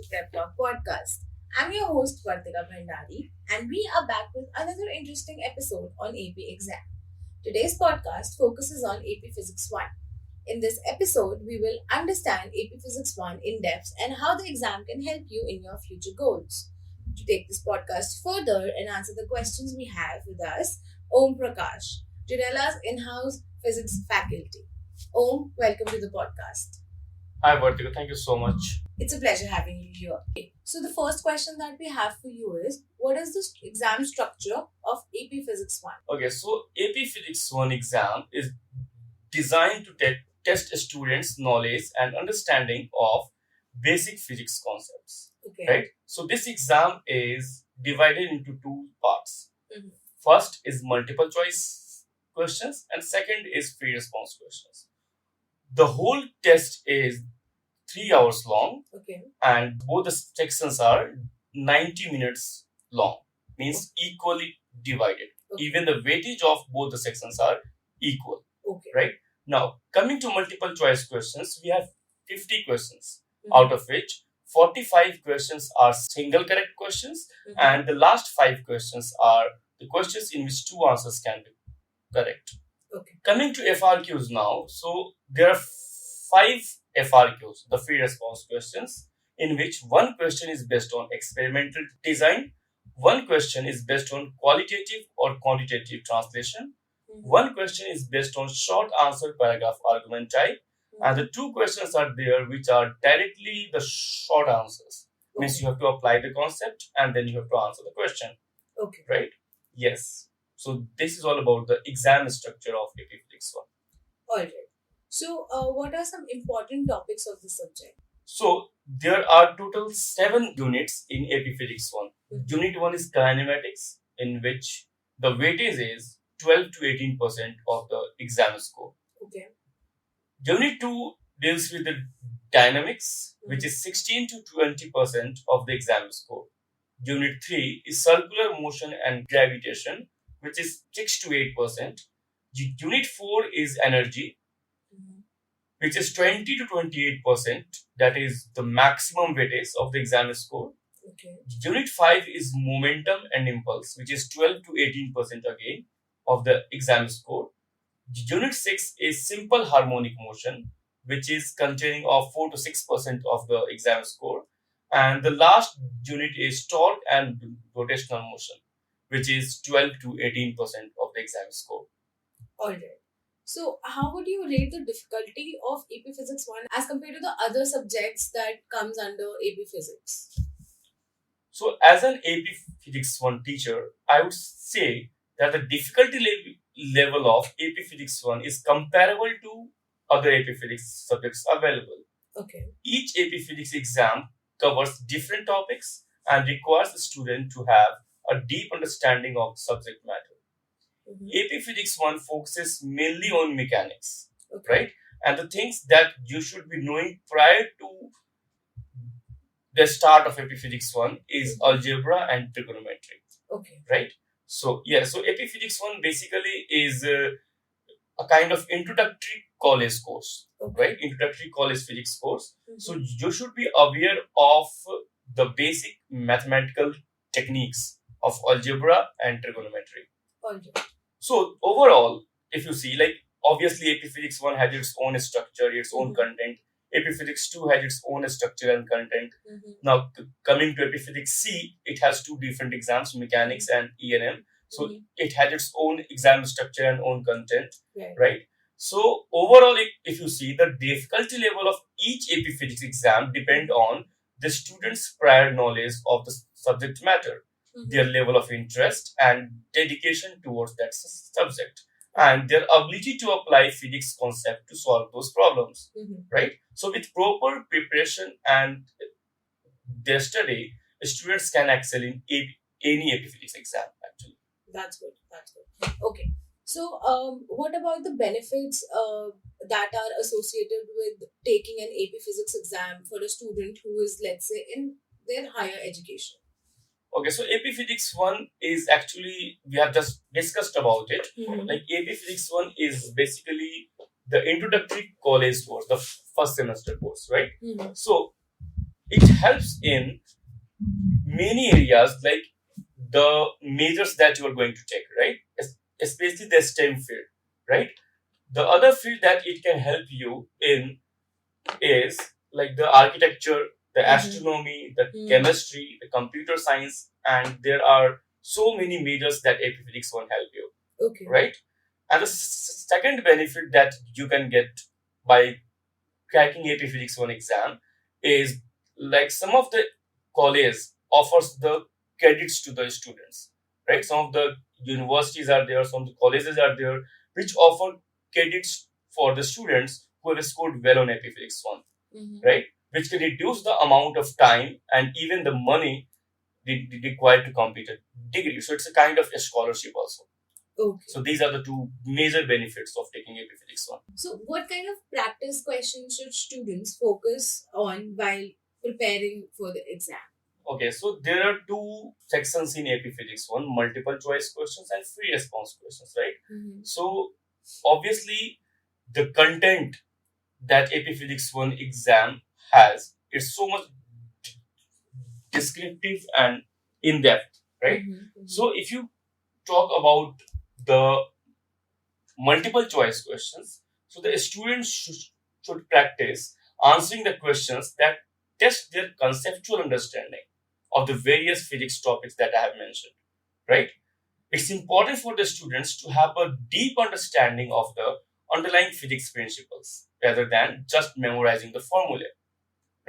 to PrepTalk podcast. I'm your host Vartika and we are back with another interesting episode on AP exam. Today's podcast focuses on AP Physics 1. In this episode, we will understand AP Physics 1 in depth and how the exam can help you in your future goals. To take this podcast further and answer the questions, we have with us Om Prakash, Tutela's in-house physics faculty. Om, welcome to the podcast. Hi, Vartika. Thank you so much. It's a pleasure having you here. Okay. So the first question that we have for you is, what is the exam structure of AP Physics 1? Okay, so AP Physics 1 exam is designed to test a student's knowledge and understanding of basic physics concepts. Okay. Right? So this exam is divided into two parts. Mm-hmm. First is multiple choice questions and second is free response questions. The whole test is 3 hours long. Okay. And both the sections are 90 minutes long, means equally divided. Okay. Even the weightage of both the sections are equal. Okay. Right? Now, coming to multiple choice questions, we have 50 questions, Mm-hmm. out of which 45 questions are single correct questions, Mm-hmm. and the last 5 questions are the questions in which 2 answers can be correct. Okay. Coming to FRQs now, so there are 5 FRQs, the free response questions, in which one question is based on experimental design, one question is based on qualitative or quantitative translation, Mm-hmm. one question is based on short answer paragraph argument type, Mm-hmm. and the 2 questions are there which are directly the short answers. Okay. Means you have to apply the concept and then you have to answer the question. Okay. Right? Yes. So this is all about the exam structure of AP Physics 1. All right. So, what are some important topics of the subject? So there are total 7 units in AP Physics 1. Mm-hmm. Unit 1 is kinematics, in which the weightage is 12 to 18% of the exam score. Okay. Unit 2 deals with the dynamics, which is 16 to 20% of the exam score. Unit 3 is circular motion and gravitation, which is 6 to 8%. Unit 4 is energy, Mm-hmm. which is 20 to 28%. That is the maximum weightage of the exam score. Okay. Unit 5 is momentum and impulse, which is 12 to 18% again of the exam score. Unit 6 is simple harmonic motion, which is containing of 4 to 6% of the exam score. And the last unit is torque and rotational motion, which is 12 to 18% of the exam score. All right. So, how would you rate the difficulty of AP Physics 1 as compared to the other subjects that comes under AP Physics? So, as an AP Physics 1 teacher, I would say that the difficulty level of AP Physics 1 is comparable to other AP Physics subjects available. Okay. Each AP Physics exam covers different topics and requires the student to have a deep understanding of the subject matter. Mm-hmm. AP Physics 1 focuses mainly on mechanics, Okay. right? And the things that you should be knowing prior to the start of AP Physics 1 is algebra and trigonometry, Okay. right? So, so AP Physics 1 basically is a kind of introductory college course, Okay. right? Introductory college physics course. Mm-hmm. So, you should be aware of the basic mathematical techniques of algebra and trigonometry. All right. So overall, if you see, like obviously AP Physics 1 has its own structure, its own Mhm. content. AP Physics 2 has its own structure and content. Mm-hmm. Now coming to AP Physics C, it has 2 different exams, mechanics and E&M. So Mhm. it has its own exam structure and own content, Right. right? So overall, if you see, the difficulty level of each AP Physics exam depend on the student's prior knowledge of the subject matter, Mm-hmm. their level of interest and dedication towards that subject, and their ability to apply physics concept to solve those problems, Mm-hmm. right? So with proper preparation and their study, students can excel in any AP Physics exam actually. That's good. That's good. Okay. So, what about the benefits that are associated with taking an AP Physics exam for a student who is, let's say, in their higher education? Okay, so AP Physics 1 is actually, we have just discussed about it. Mm-hmm. Like AP Physics 1 is basically the introductory college course, the first semester course, right? Mm-hmm. So it helps in many areas, like the majors that you are going to take, right? Especially the STEM field, right? The other field that it can help you in is like the architecture, the astronomy, the chemistry, the computer science, and there are so many majors that AP Physics won't help you. Okay. Right? And the second benefit that you can get by cracking AP Physics 1 exam is like some of the colleges offers the credits to the students, right? Some of the universities are there, some of the colleges are there, which offer credits for the students who have scored well on AP Physics 1, right? Which can reduce the amount of time and even the money required to complete a degree. So it's a kind of a scholarship also. Okay. So these are the two major benefits of taking AP Physics 1. So what kind of practice questions should students focus on while preparing for the exam? Okay, so there are two sections in AP Physics 1, multiple choice questions and free response questions, right? So obviously the content that AP Physics 1 exam has is so much descriptive and in-depth, right? So if you talk about the multiple choice questions, so the students should practice answering the questions that test their conceptual understanding of the various physics topics that I have mentioned, right? It's important for the students to have a deep understanding of the underlying physics principles rather than just memorizing the formula,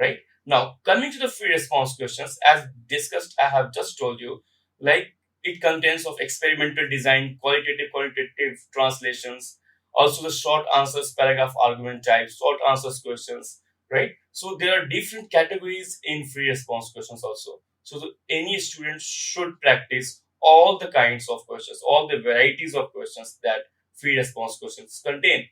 right? Now, coming to the free response questions, as discussed, I have just told you, like it contains of experimental design, quantitative translations, also the short answers, paragraph argument type, short answers questions, right? So there are different categories in free response questions also. So any student should practice all the kinds of questions, all the varieties of questions that free response questions contain.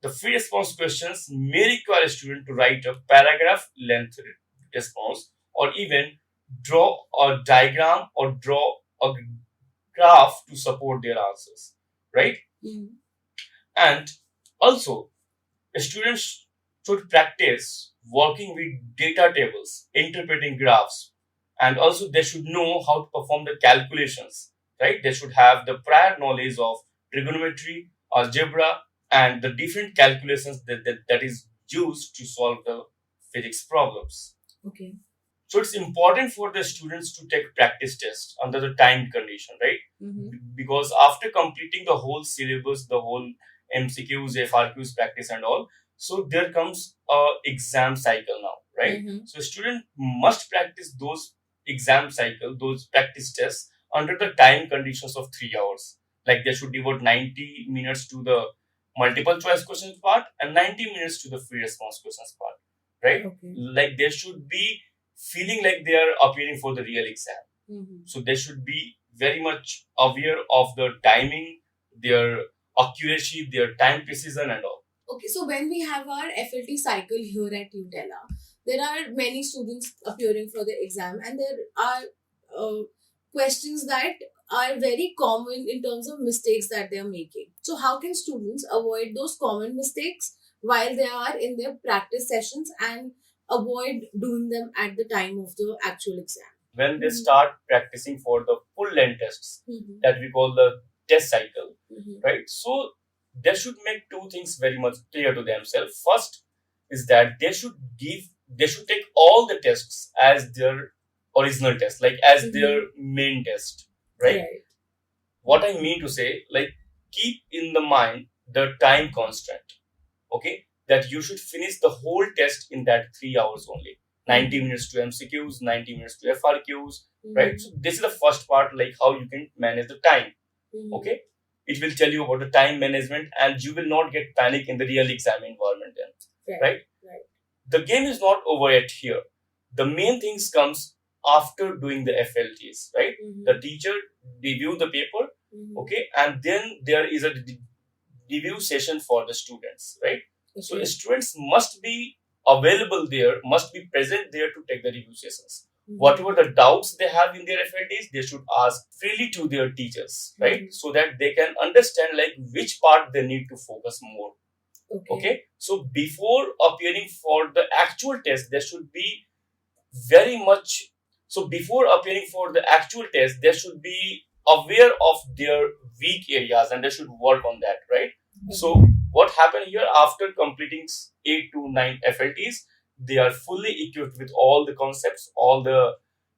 The free response questions may require a student to write a paragraph length response or even draw a diagram or draw a graph to support their answers, right? And also, students should practice working with data tables, interpreting graphs, and also they should know how to perform the calculations, right? They should have the prior knowledge of trigonometry, algebra, and the different calculations that is used to solve the physics problems. Okay. So it's important for the students to take practice tests under the timed condition, right? Because after completing the whole syllabus, the whole MCQs, FRQs, practice and all, so there comes a exam cycle now, right? So student must practice those exam cycle, those practice tests under the time conditions of 3 hours. Like they should devote 90 minutes to the multiple choice questions part and 90 minutes to the free response questions part, right? Okay. Like they should be feeling like they are appearing for the real exam. So they should be very much aware of the timing, their accuracy, their time precision and all. Okay, so when we have our FLT cycle here at Tutela, there are many students appearing for the exam and there are questions that are very common in terms of mistakes that they are making. So how can students avoid those common mistakes while they are in their practice sessions and avoid doing them at the time of the actual exam? When they start practicing for the full length tests that we call the test cycle, right? So they should make two things very much clear to themselves. First is that they should take all the tests as their original test, like as their main test, right? What I mean to say, like keep in the mind the time constant, okay? That you should finish the whole test in that 3 hours only. 90 minutes to MCQs, 90 minutes to FRQs, right? So this is the first part, like how you can manage the time, okay? It will tell you about the time management and you will not get panic in the real exam environment then, right? The game is not over yet here. The main things comes after doing the FLTs, right? The teacher review the paper, okay? And then there is a review session for the students, right? Okay. So students must be available there, must be present there to take the review sessions. Whatever the doubts they have in their FLTs, they should ask freely to their teachers, right? So that they can understand like which part they need to focus more. Okay. So before appearing for the actual test, there should be very much. So before appearing for the actual test, they should be aware of their weak areas and they should work on that, right? So what happened here, after completing 8 to 9 FLTs, they are fully equipped with all the concepts, all the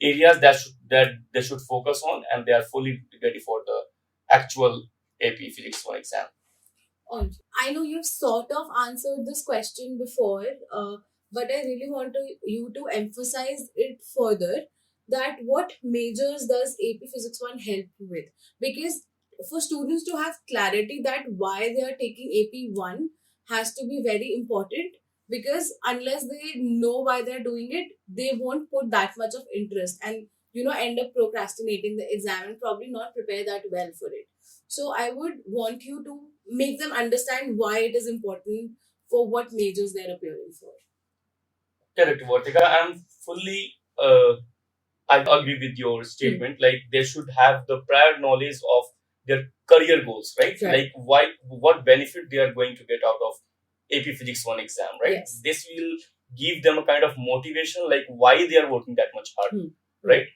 areas that they should focus on, and they are fully ready for the actual AP Physics 1 exam. I know you've sort of answered this question before, but I really want you to emphasize it further, that what majors does AP Physics 1 help you with? Because for students to have clarity that why they are taking AP 1 has to be very important, because unless they know why they're doing it, they won't put that much of interest and end up procrastinating the exam and probably not prepare that well for it. So I would want you to make them understand why it is important for what majors they're appearing for. Correct, Vartika. I agree with your statement. Like they should have the prior knowledge of their career goals, right? Like what benefit they are going to get out of AP Physics 1 exam, right? Yes. This will give them a kind of motivation, like why they are working that much hard, right?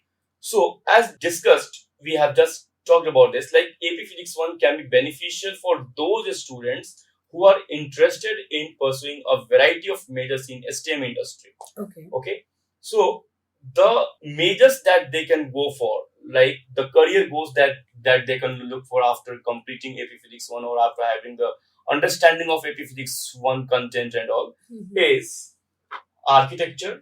So as discussed, we have just talked about this. Like AP Physics 1 can be beneficial for those students who are interested in pursuing a variety of majors in STEM industry. Okay. So the majors that they can go for, like the career goals that they can look for after completing AP Physics 1 or after having the understanding of AP Physics 1 content and all, is architecture,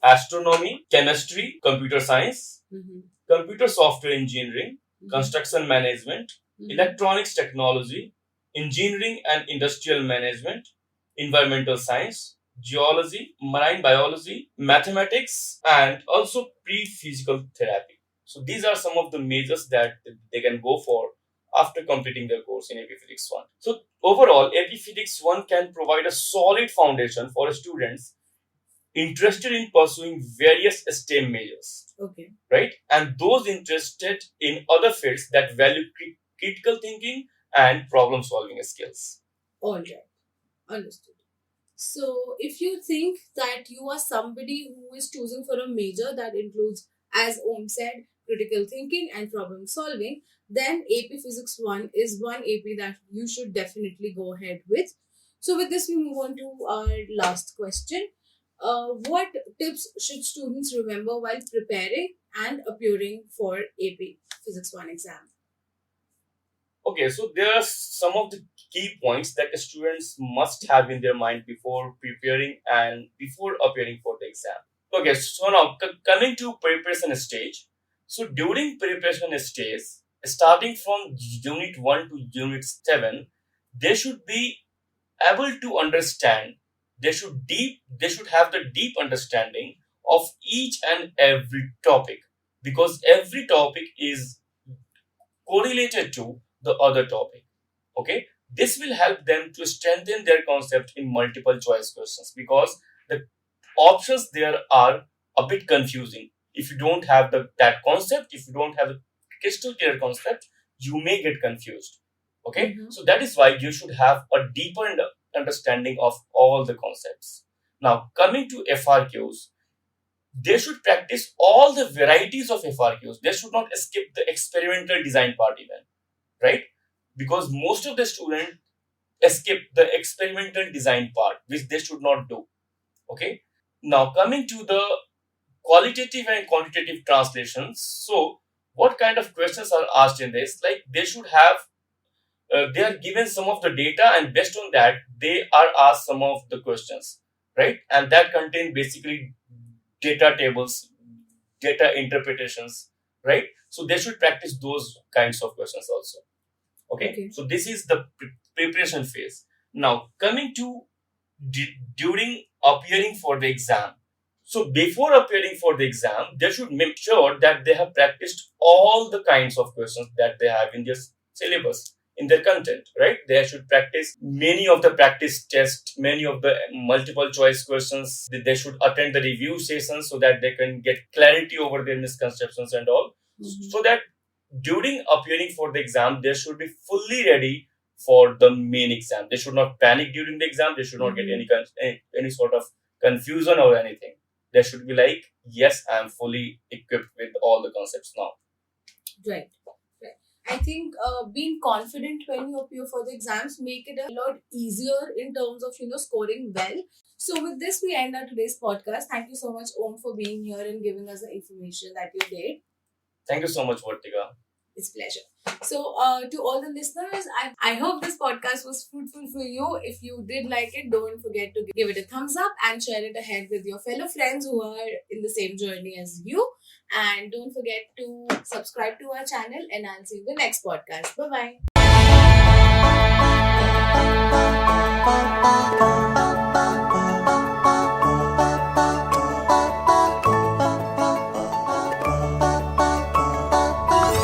astronomy, chemistry, computer science, computer software engineering, construction management, electronics technology, engineering and industrial management, environmental science, geology, marine biology, mathematics, and also pre-physical therapy. So these are some of the majors that they can go for after completing their course in AP Physics 1. So overall, AP Physics 1 can provide a solid foundation for students interested in pursuing various STEM majors. Okay. Right? And those interested in other fields that value critical thinking and problem solving skills. All right. Understood. So, if you think that you are somebody who is choosing for a major that includes, as Om said, critical thinking and problem solving, then AP Physics 1 is one AP that you should definitely go ahead with. So, with this, we move on to our last question. What tips should students remember while preparing and appearing for AP Physics 1 exam? Okay, so there are some of the key points that the students must have in their mind before preparing and before appearing for the exam. Okay, so now coming to preparation stage. So during preparation stage, starting from unit 1 to unit 7, they should be able to understand, they should have the deep understanding of each and every topic, because every topic is correlated to the other topic. Okay, this will help them to strengthen their concept in multiple choice questions, because the options there are a bit confusing. If you don't have that concept, if you don't have a crystal clear concept, you may get confused. Okay, so that is why you should have a deeper understanding of all the concepts. Now coming to FRQs, they should practice all the varieties of FRQs. They should not skip the experimental design part even, right? Because most of the students skip the experimental design part, which they should not do. Okay. Now coming to the qualitative and quantitative translations. So what kind of questions are asked in this? Like they should have, they are given some of the data, and based on that, they are asked some of the questions, right? And that contain basically data tables, data interpretations, right? So they should practice those kinds of questions also. Okay. So this is the preparation phase. Now coming to during appearing for the exam. So before appearing for the exam, they should make sure that they have practiced all the kinds of questions that they have in their syllabus, in their content, right? They should practice many of the practice tests, many of the multiple choice questions. They should attend the review sessions so that they can get clarity over their misconceptions and all. So that during appearing for the exam, they should be fully ready for the main exam. They should not panic during the exam. They should not get any sort of confusion or anything. There should be like, yes, I am fully equipped with all the concepts now. Right. Right. I think being confident when you appear for the exams make it a lot easier in terms of scoring well. So with this, we end our today's podcast. Thank you so much, Om, for being here and giving us the information that you did. Thank you so much, Vartika. It's a pleasure. So, to all the listeners, I hope this podcast was fruitful for you. If you did like it, don't forget to give it a thumbs up and share it ahead with your fellow friends who are in the same journey as you. And don't forget to subscribe to our channel, and I'll see you in the next podcast. Bye bye.